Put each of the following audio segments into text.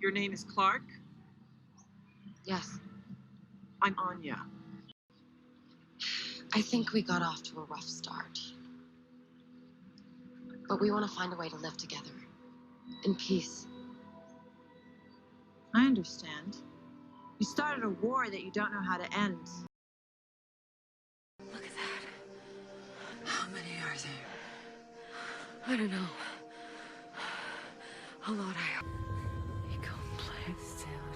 Your name is Clarke? Yes. I'm Anya. I think we got off to a rough start. But we want to find a way to live together. In peace. I understand. You started a war that you don't know how to end. Look at that. How many are there? I don't know. A lot, I hope.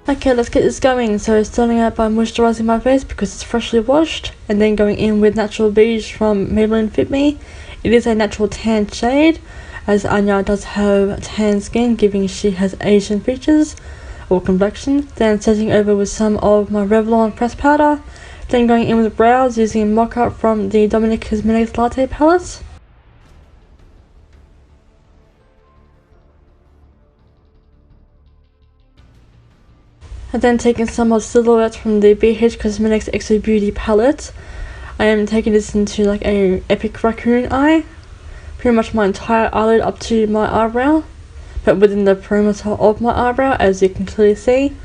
Okay, let's get this going. So starting out by moisturising my face because it's freshly washed, and then going in with Natural Beige from Maybelline Fit Me. It is a natural tan shade, as Anya does have tan skin, giving she has Asian features or complexion. Then setting over with some of my Revlon pressed powder. Then going in with brows using Mocha from the Dominic Cosmetics Latte palette. And then taking some of Silhouette from the BH Cosmetics Exo Beauty palette. I am taking this into like a epic raccoon eye. Pretty much my entire eyelid up to my eyebrow, but within the perimeter of my eyebrow, as you can clearly see.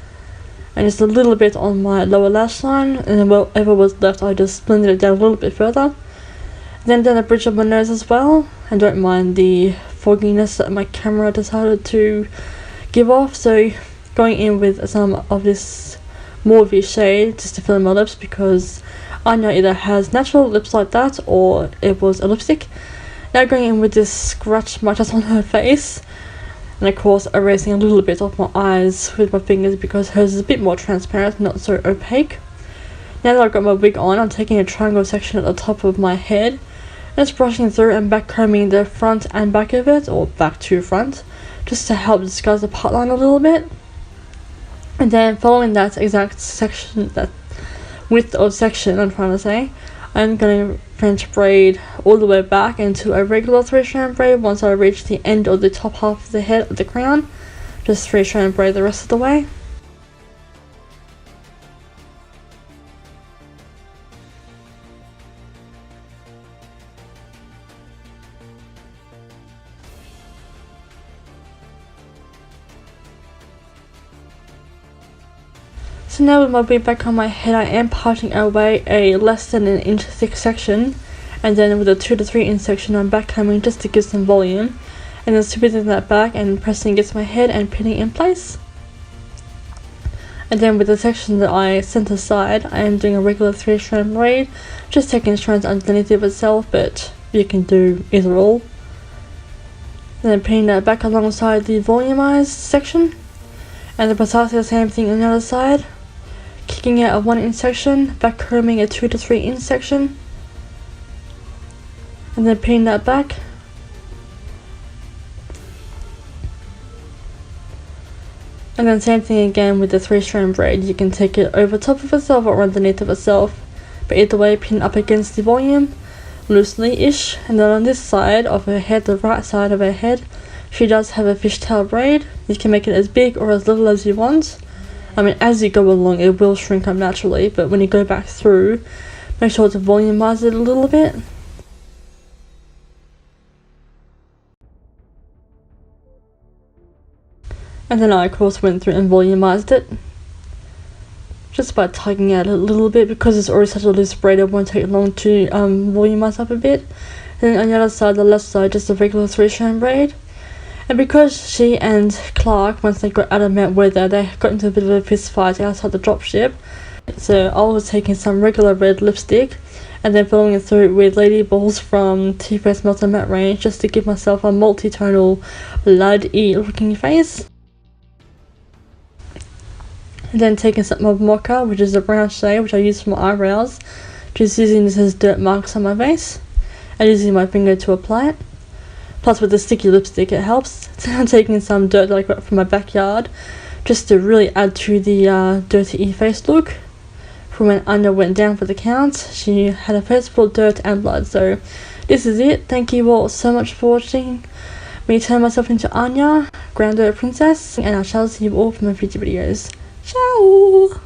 And just a little bit on my lower lash line, and then whatever was left I just blended it down a little bit further. Then down the bridge of my nose as well. And don't mind the fogginess that my camera decided to give off, so going in with some of this mauvey shade just to fill in my lips, because Anya either has natural lips like that or it was a lipstick. Now going in with this scratch mark just on her face, and of course erasing a little bit of my eyes with my fingers because hers is a bit more transparent, not so opaque. Now that I've got my wig on, I'm taking a triangle section at the top of my head and just brushing through and back combing the front and back of it, or back to front, just to help disguise the part line a little bit. And then following that exact section, that width of section I'm trying to say, I'm going to French braid all the way back into a regular 3-strand braid once I reach the end of the top half of the head of the crown. Just 3-strand braid the rest of the way. So now with my wig back on my head, I am parting away a less than an inch thick section, and then with a 2 to 3 inch section I'm back combing just to give some volume, and then smoothing that back and pressing against my head and pinning in place. And then with the section that I sent aside, I am doing a regular 3-strand braid, just taking strands underneath of itself, but you can do either or. And then pinning that back alongside the volumized section, and then precisely the same thing on the other side. Kicking out a 1 inch section, back combing a 2 to 3 inch section, and then pinning that back. And then same thing again with the 3-strand braid. You can take it over top of itself or underneath of itself, but either way pin up against the volume, loosely-ish. And then on this side of her head, the right side of her head, she does have a fishtail braid. You can make it as big or as little as you want. I mean, as you go along it will shrink up naturally, but when you go back through, make sure to volumize it a little bit. And then I of course went through and volumized it, just by tugging out a little bit, because it's already such a loose braid it won't take long to volumize up a bit. And then on the other side, the left side, just a regular 3-strand braid. And because she and Clarke, once they got out of Mount Weather, they got into a bit of a fist fight outside the dropship. So I was taking some regular red lipstick and then filling it through with Lady Balls from Too Faced Melted Matte range, just to give myself a multi-tonal bloody looking face. And then taking some of Mocha, which is a brown shade, which I use for my eyebrows, just using this as dirt marks on my face, and using my finger to apply it. Plus with the sticky lipstick it helps. So I'm taking some dirt that I got from my backyard, just to really add to the dirty face look. From when Anya went down for the count, she had a face full of dirt and blood. So this is it. Thank you all so much for watching me turn myself into Anya, Grand Princess, and I shall see you all for my future videos. Ciao!